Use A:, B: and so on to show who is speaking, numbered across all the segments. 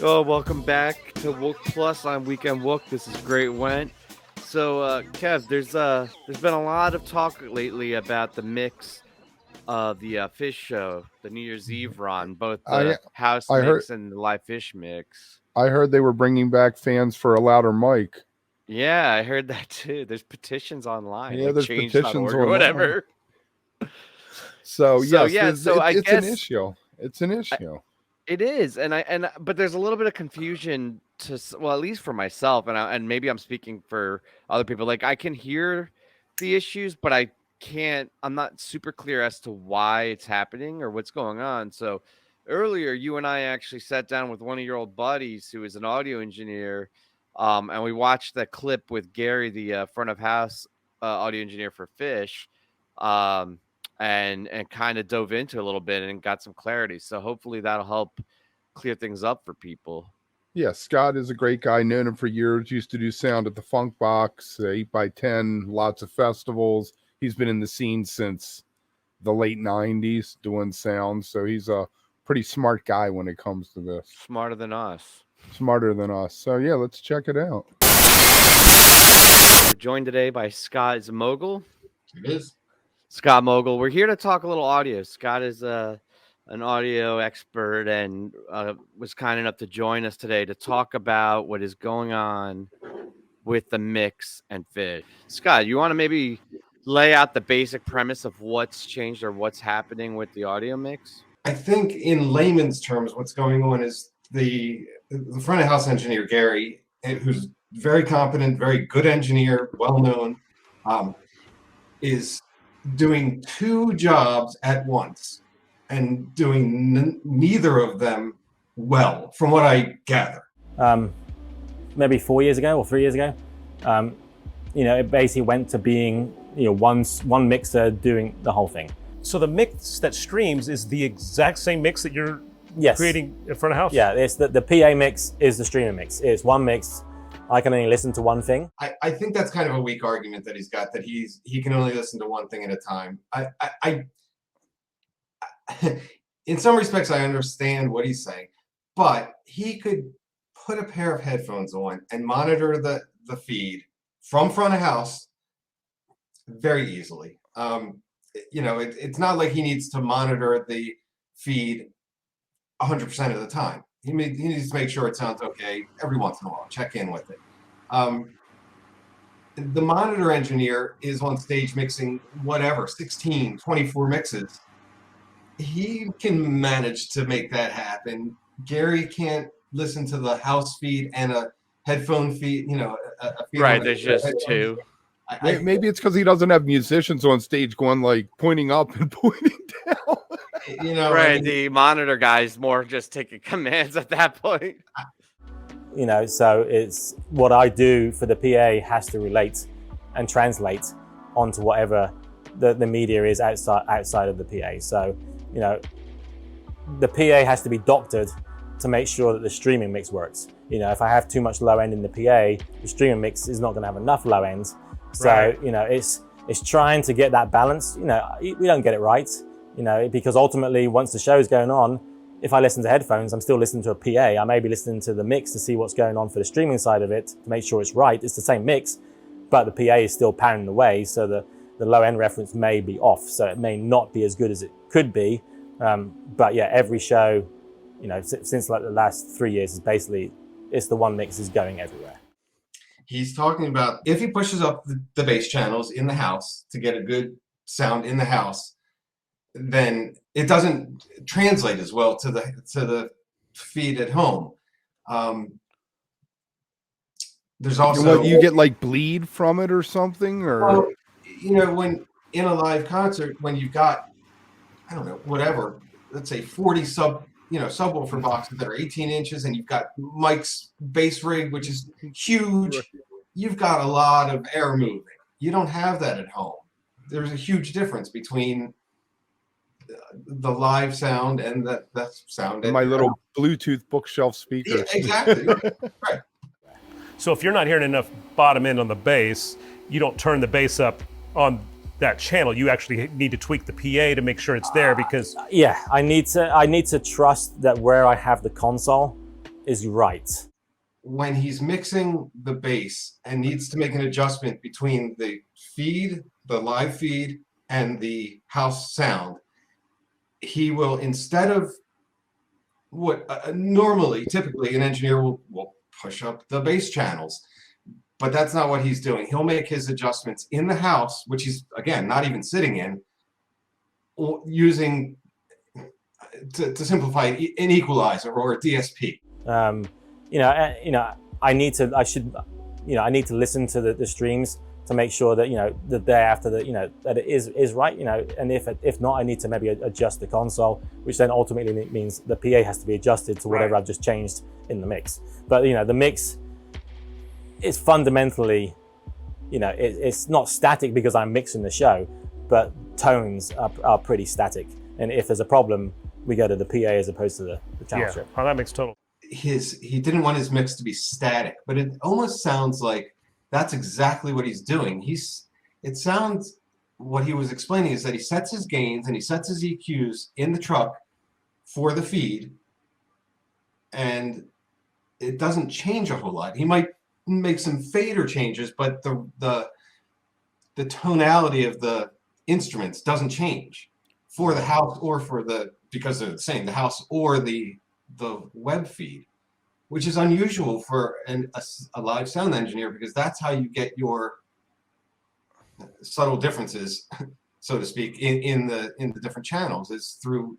A: Oh, welcome back to Wook Plus. I'm Weekend Wook. This is Great Went. So, Kev, there's been a lot of talk lately about the mix of the FiSH show, the New Year's Eve run, both
B: I
A: the house
B: I heard
A: mix and the live fish mix.
B: I heard they were bringing back fans for a louder mic.
A: Yeah, I heard that too. There's petitions online,
B: Yeah,
A: like
B: there's petitions
A: change.org or
B: online.
A: whatever.
B: So
A: So
B: yes,
A: yeah, so I
B: it's an
A: guess
B: issue. It's an issue.
A: it is, but there's a little bit of confusion well, at least for myself, and maybe I'm speaking for other people. Like I can hear the issues, but I'm not super clear as to why it's happening or what's going on. So earlier, you and I actually sat down with one of your old buddies who is an audio engineer, and we watched that clip with Gary, the front of house audio engineer for FiSH. And kind of dove into a little bit and got some clarity. So hopefully that'll help clear things up for people.
B: Yeah, Scott is a great guy. Known him for years. Used to do sound at the Funk Box, 8x10, lots of festivals. He's been in the scene since the late '90s doing sound. So he's a pretty smart guy when it comes to this.
A: Smarter than us.
B: Smarter than us. So yeah, let's check it out.
A: We're joined today by Scott Mogul.
C: It is.
A: Scott Mogul. We're here to talk a little audio. Scott is an audio expert and was kind enough to join us today to talk about what is going on with the mix and FiSH. Scott, you want to maybe lay out the basic premise of what's changed or what's happening with the audio mix?
C: I think in layman's terms, what's going on is the front of house engineer, Gary, who's very competent, very good engineer, well known, is doing two jobs at once and doing neither of them well, from what I gather.
D: Maybe 4 years ago or 3 years ago, it basically went to being, one mixer doing the whole thing.
E: So the mix that streams is the exact same mix that you're creating in front of house?
D: Yeah, it's the PA mix is the streaming mix. It's one mix. I can only listen to one thing.
C: I think that's kind of a weak argument that he's got, that he can only listen to one thing at a time. I in some respects, I understand what he's saying, but he could put a pair of headphones on and monitor the feed from front of house very easily. It's not like he needs to monitor the feed 100% of the time. He needs to make sure it sounds okay every once in a while, check in with it. The monitor engineer is on stage mixing whatever, 16, 24 mixes. He can manage to make that happen. Gary can't listen to the house feed and a headphone feed, a feed.
A: Right, there's just two.
B: Maybe it's because he doesn't have musicians on stage going like pointing up and pointing down.
A: Right, the monitor guy's more just taking commands at that point.
D: So it's what I do for the PA has to relate and translate onto whatever the media is outside of the PA. So, the PA has to be doctored to make sure that the streaming mix works. If I have too much low end in the PA, the streaming mix is not going to have enough low end. So,
E: right.
D: It's trying to get that balance. We don't get it right, because ultimately once the show's going on, if I listen to headphones, I'm still listening to a PA. I may be listening to the mix to see what's going on for the streaming side of it to make sure it's right. It's the same mix, but the PA is still pounding away. So the low end reference may be off. So it may not be as good as it could be. But yeah, every show, since like the last 3 years is basically, it's the one mix is going everywhere.
C: He's talking about if he pushes up the bass channels in the house to get a good sound in the house, then it doesn't translate as well to the feed at home. There's also
B: you get like bleed from it or something, or
C: when in a live concert, when you've got, I don't know, whatever, let's say 40 subwoofer boxes that are 18 inches, and you've got Mike's bass rig, which is huge. You've got a lot of air moving. You don't have that at home. There's a huge difference between the live sound and the sound.
B: My little Bluetooth bookshelf speaker.
C: Yeah, exactly. Right.
E: So if you're not hearing enough bottom end on the bass, you don't turn the bass up on that channel. You actually need to tweak the PA to make sure it's there, because
D: I need to trust that where I have the console is right.
C: When he's mixing the bass and needs to make an adjustment between the feed, the live feed, and the house sound, he will, instead of what typically an engineer will push up the bass channels, but that's not what he's doing. He'll make his adjustments in the house, which he's, again, not even sitting in, or using, to simplify it, an equalizer or a DSP.
D: I need to listen to the streams to make sure that, the day after that it is right, and if not, I need to maybe adjust the console, which then ultimately means the PA has to be adjusted to whatever I've just changed in the mix. But, the mix is fundamentally, it's not static because I'm mixing the show, but tones are pretty static. And if there's a problem, we go to the PA as opposed to the channel strip.
E: Oh, that makes total.
C: He didn't want his mix to be static, but it almost sounds like that's exactly what he's doing. It sounds, what he was explaining is that he sets his gains and he sets his EQs in the truck for the feed, and it doesn't change a whole lot. He might make some fader changes, but the tonality of the instruments doesn't change for the house or because they're the same, the house or the web feed, which is unusual for a live sound engineer, because that's how you get your subtle differences, so to speak, in the different channels, is through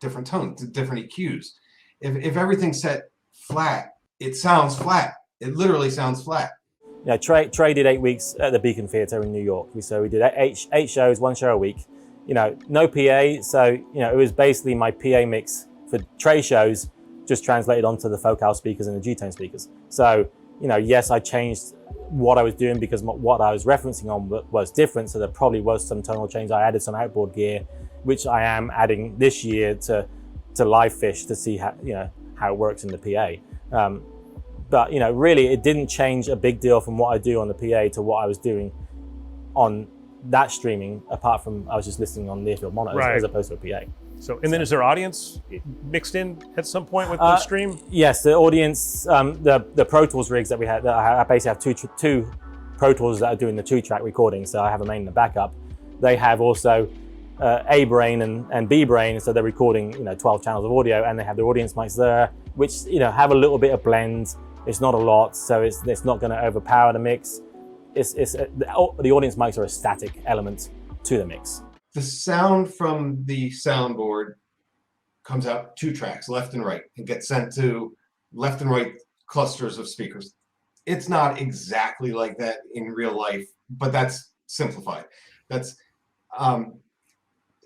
C: different tones, different EQs. If everything's set flat, it sounds flat. It literally sounds flat.
D: Yeah, Trey did 8 weeks at the Beacon Theatre in New York. So we did eight shows, 1 show a week. No PA, so it was basically my PA mix for Trey shows just translated onto the FoH speakers and the G-tone speakers. So, yes, I changed what I was doing because what I was referencing on was different. So there probably was some tonal change. I added some outboard gear, which I am adding this year to live FiSH to see how it works in the PA. But really, it didn't change a big deal from what I do on the PA to what I was doing on that streaming, apart from I was just listening on near field monitors as opposed to a PA.
E: So, and then is there audience mixed in at some point with the stream?
D: Yes, the audience, the Pro Tools rigs that we had, I basically have two Pro Tools that are doing the 2-track recording. So I have a main and a backup. They have also A brain and B brain, so they're recording 12 channels of audio, and they have their audience mics there, which have a little bit of blend. It's not a lot, so it's not going to overpower the mix. The audience mics are a static element to the mix.
C: The sound from the soundboard comes out 2 tracks, left and right, and gets sent to left and right clusters of speakers. It's not exactly like that in real life, but that's simplified. That's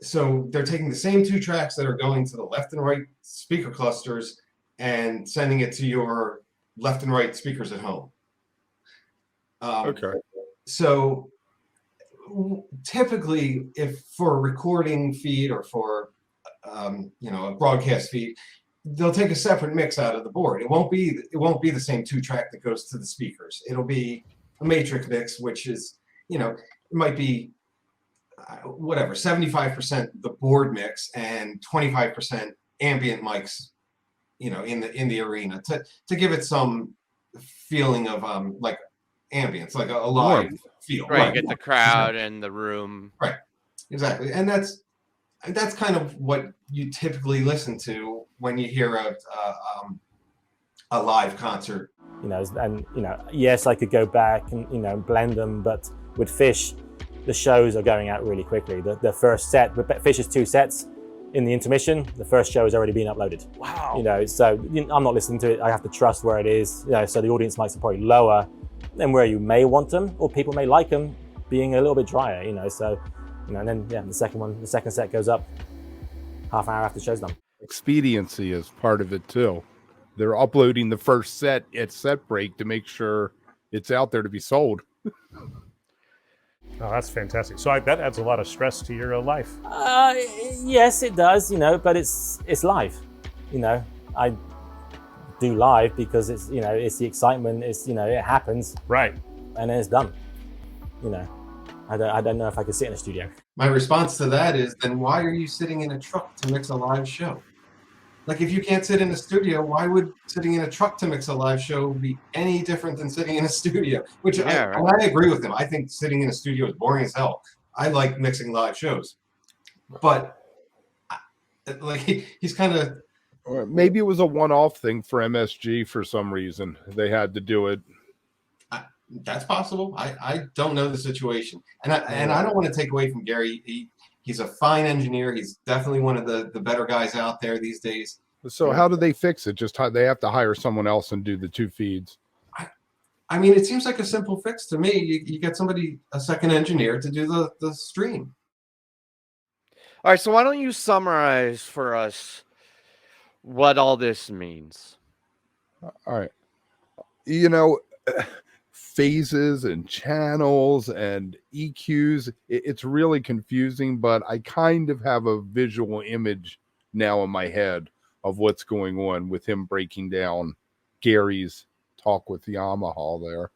C: so they're taking the same 2 tracks that are going to the left and right speaker clusters and sending it to your left and right speakers at home.
B: Okay.
C: So typically, if for a recording feed or for a broadcast feed, they'll take a separate mix out of the board. It won't be the same 2-track that goes to the speakers. It'll be a matrix mix, which is it might be 75% the board mix and 25% ambient mics, in the arena to give it some feeling of like ambience, like a live feel.
A: Right, get the crowd and the room.
C: Right, exactly, and that's kind of what you typically listen to when you hear a live concert.
D: Yes, I could go back and blend them, but with FiSH, the shows are going out really quickly. The first set, with FiSH is 2 sets. In the intermission, the first show has already been uploaded.
E: Wow.
D: So I'm not listening to it. I have to trust where it is. So the audience mics are probably lower than where you may want them, or people may like them being a little bit drier. So, and then the second set goes up half an hour after the show's done.
B: Expediency is part of it too. They're uploading the first set at set break to make sure it's out there to be sold.
E: Oh, that's fantastic. So that adds a lot of stress to your life.
D: Yes, it does, but it's live. I do live because it's, it's the excitement, it's, it happens.
E: Right.
D: And then it's done. I don't know if I could sit in a studio.
C: My response to that is, then why are you sitting in a truck to mix a live show? Like, if you can't sit in a studio, why would sitting in a truck to mix a live show be any different than sitting in a studio? Which
A: Yeah, right.
C: I agree with him. I think sitting in a studio is boring as hell. I like mixing live shows, but like he's kind of.
B: Or maybe it was a one-off thing for MSG for some reason. They had to do it.
C: That's possible. I don't know the situation, and I don't want to take away from Gary. He's a fine engineer. He's definitely one of the better guys out there these days.
B: So how do they fix it? Just they have to hire someone else and do the 2 feeds.
C: I mean, it seems like a simple fix to me. You get somebody, a second engineer, to do the stream.
A: All right, so why don't you summarize for us what all this means?
B: All right. You know, phases and channels and EQs, it's really confusing, but I kind of have a visual image now in my head of what's going on with him breaking down Gary's talk with Yamaha there.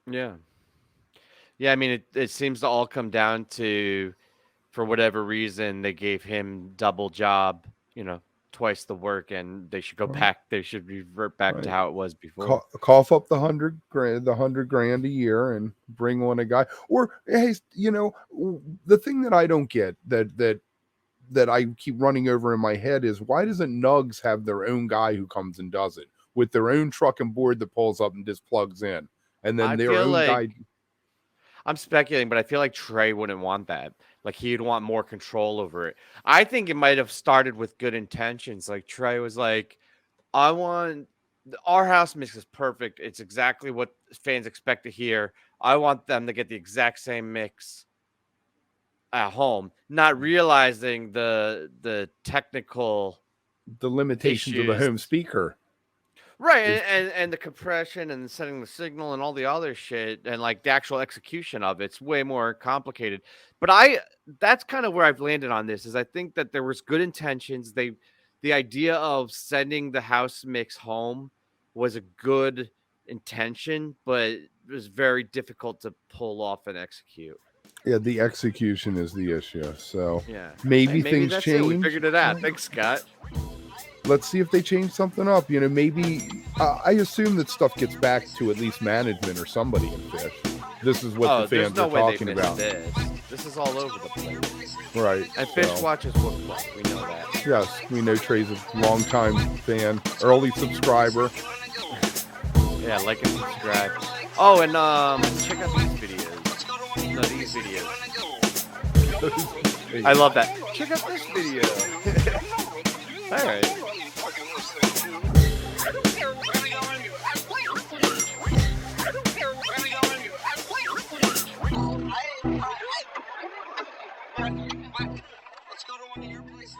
A: Yeah. Yeah, I mean, it seems to all come down to, for whatever reason, they gave him double job, twice the work, and they should go back. They should revert back to how it was before.
B: Cough up the $100,000 a year and bring on a guy. Or, hey, the thing that I don't get that I keep running over in my head is, why doesn't Nugs have their own guy who comes and does it with their own truck and board that pulls up and just plugs in, and then their own guy?
A: I'm speculating, but I feel like Trey wouldn't want that. Like, he'd want more control over it. I think it might have started with good intentions. Like, Trey was like, our house mix is perfect. It's exactly what fans expect to hear. I want them to get the exact same mix at home, not realizing the technical,
B: the limitations of the home speaker.
A: Right, and the compression and setting the signal and all the other shit, and like the actual execution of it's way more complicated. But that's kind of where I've landed on this, is I think that there was good intentions. The idea of sending the house mix home was a good intention, but it was very difficult to pull off and execute.
B: Yeah, the execution is the issue. So
A: yeah,
B: maybe things
A: that's
B: change.
A: We figured it out. Thanks, Scott.
B: Let's see if they change something up. Maybe I assume that stuff gets back to at least management or somebody in FiSH. This is what the fans are talking about.
A: This is all over the place.
B: Right.
A: And FiSH watches Wook. We know that.
B: Yes, we know Trey's a longtime fan, early subscriber.
A: Yeah, like and subscribe. Oh, and check out these videos. No, these videos. I love that. Check out this video. All right.
F: Let's go to one of your places.